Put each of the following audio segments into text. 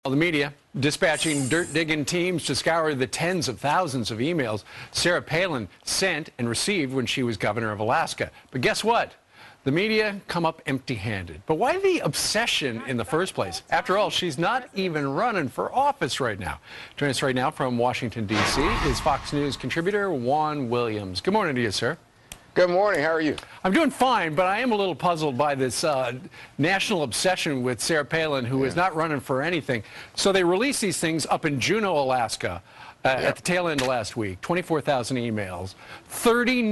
The media dispatching dirt-digging teams to scour the tens of thousands of emails Sarah Palin sent and received when she was governor of Alaska. But guess what? The media come up empty-handed. But why the obsession in the first place? After all, she's not even running for office right now. Joining us right now from Washington, D.C. is Fox News contributor Juan Williams. Good morning to you, sir. Good morning. How are you? I'm doing fine, but I am a little puzzled by this national obsession with Sarah Palin, who is not running for anything. So they released these things up in Juneau, Alaska, at the tail end of last week. 24,000 emails. 30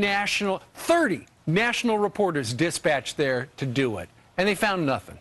national reporters dispatched there to do it, and they found nothing.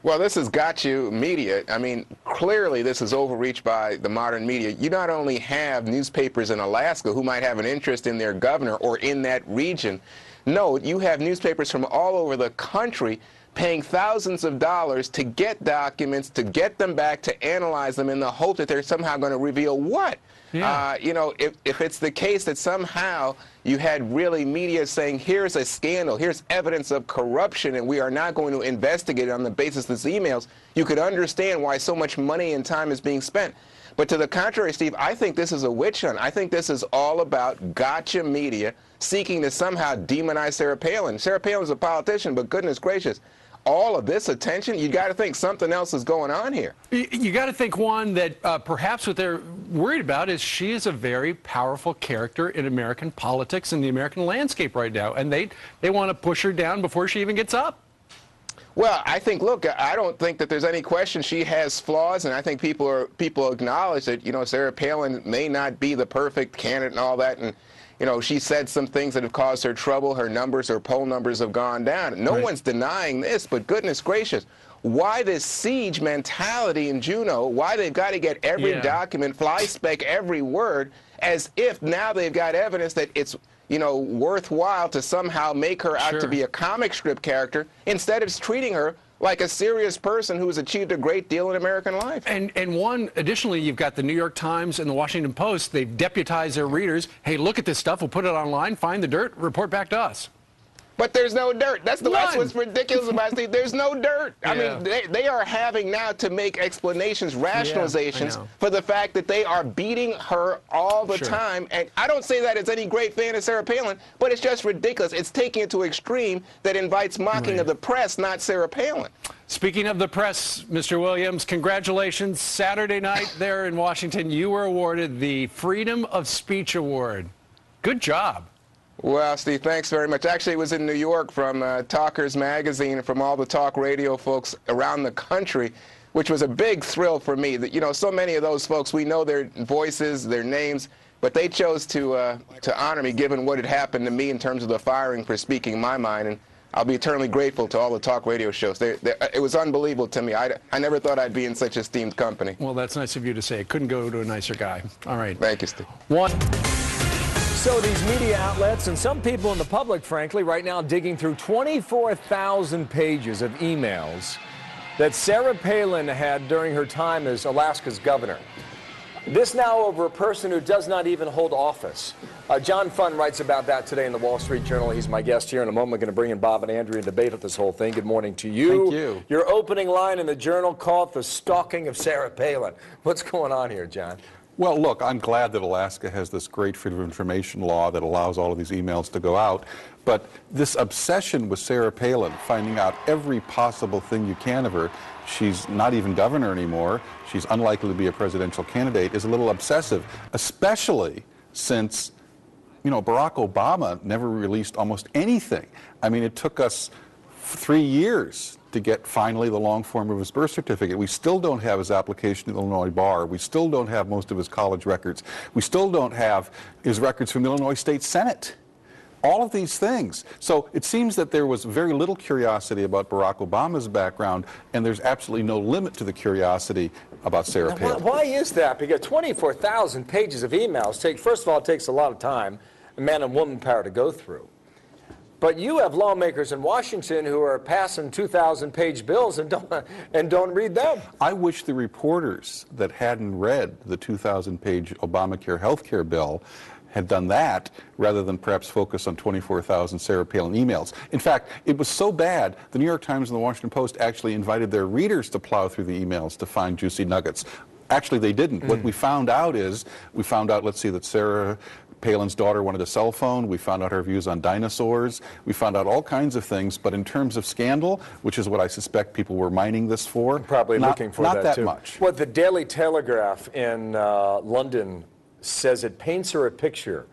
Well, this has got you media. I mean, clearly this is overreach by the modern media. You not only have newspapers in Alaska who might have an interest in their governor or in that region. No, you have newspapers from all over the country paying thousands of dollars to get documents, to get them back, to analyze them in the hope that they're somehow going to reveal what? Yeah. You know, if it's the case that somehow you had really media saying, here's a scandal, here's evidence of corruption, and we are not going to investigate it on the basis of these emails, you could understand why so much money and time is being spent. But to the contrary, Steve, I think this is a witch hunt. I think this is all about gotcha media seeking to somehow demonize Sarah Palin. Sarah Palin's a politician, but goodness gracious, all of this attention, you got to think something else is going on here. You got to think, Juan, that perhaps what they're worried about is she is a very powerful character in American politics and the American landscape right now, and they want to push her down before she even gets up. Well, I think, look, I don't think that there's any question she has flaws, and I think people acknowledge that, you know, Sarah Palin may not be the perfect candidate and all that, and you know, she said some things that have caused her trouble. Her numbers, her poll numbers have gone down. No one's denying this, but goodness gracious, why this siege mentality in Juneau? Why they've got to get every document, fly-spec every word, as if now they've got evidence that it's, you know, worthwhile to somehow make her out to be a comic strip character instead of treating her like a serious person who has achieved a great deal in American life. And one, additionally, you've got the New York Times and the Washington Post. They've deputized their readers. Hey, look at this stuff. We'll put it online, find the dirt, report back to us. But there's no dirt. That's what's ridiculous about Steve. There's no dirt. I mean, they are having now to make explanations, rationalizations for the fact that they are beating her all the time. And I don't say that as any great fan of Sarah Palin, but it's just ridiculous. It's taking it to an extreme that invites mocking of the press, not Sarah Palin. Speaking of the press, Mr. Williams, congratulations. Saturday night there in Washington, you were awarded the Freedom of Speech Award. Good job. Well, Steve, thanks very much. Actually, it was in New York from Talkers Magazine and from all the talk radio folks around the country, which was a big thrill for me. That, you know, so many of those folks, we know their voices, their names, but they chose to honor me given what had happened to me in terms of the firing for speaking my mind. And I'll be eternally grateful to all the talk radio shows. It was unbelievable to me. I never thought I'd be in such esteemed company. Well, that's nice of you to say. Couldn't go to a nicer guy. All right. Thank you, Steve. So these media outlets and some people in the public, frankly, right now digging through 24,000 pages of emails that Sarah Palin had during her time as Alaska's governor. This now over a person who does not even hold office. John Funn writes about that today in the Wall Street Journal. He's my guest here in a moment. We're going to bring in Bob and Andrea and debate this whole thing. Good morning to you. Thank you. Your opening line in the Journal called the stalking of Sarah Palin. What's going on here, John? Well, look, I'm glad that Alaska has this great freedom of information law that allows all of these emails to go out. But this obsession with Sarah Palin, finding out every possible thing you can of her, she's not even governor anymore, she's unlikely to be a presidential candidate, is a little obsessive, especially since, you know, Barack Obama never released almost anything. I mean, it took us 3 years to get finally the long form of his birth certificate. We still don't have his application to the Illinois bar. We still don't have most of his college records. We still don't have his records from the Illinois State Senate. All of these things. So it seems that there was very little curiosity about Barack Obama's background, and there's absolutely no limit to the curiosity about Sarah Palin. Why is that? Because 24,000 pages of emails first of all, it takes a lot of time, man and woman power to go through. But you have lawmakers in Washington who are passing 2,000-page bills and don't read them. I wish the reporters that hadn't read the 2,000-page Obamacare health care bill had done that rather than perhaps focus on 24,000 Sarah Palin emails. In fact, it was so bad, the New York Times and the Washington Post actually invited their readers to plow through the emails to find juicy nuggets. Actually, they didn't. What we found out is, let's see, that Sarah Palin's daughter wanted a cell phone. We found out her views on dinosaurs. We found out all kinds of things. But in terms of scandal, which is what I suspect people were mining this for, probably looking for not that too. much. Well, the Daily Telegraph in London says it paints her a picture.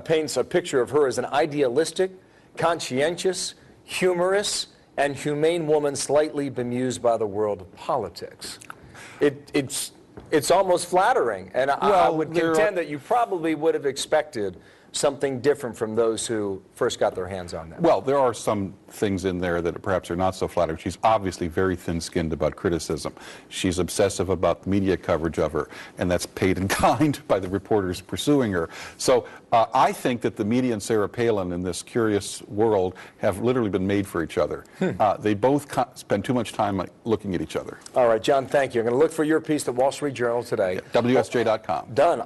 Paints a picture of her as an idealistic, conscientious, humorous, and humane woman slightly bemused by the world of politics. It's almost flattering, and I would contend that you probably would have expected something different from those who first got their hands on them. Well, there are some things in there that perhaps are not so flattering. She's obviously very thin-skinned about criticism. She's obsessive about the media coverage of her, and that's paid in kind by the reporters pursuing her. So I think that the media and Sarah Palin in this curious world have literally been made for each other. They both spend too much time looking at each other. All right, John, thank you. I'm going to look for your piece at Wall Street Journal today. WSJ.com. Done.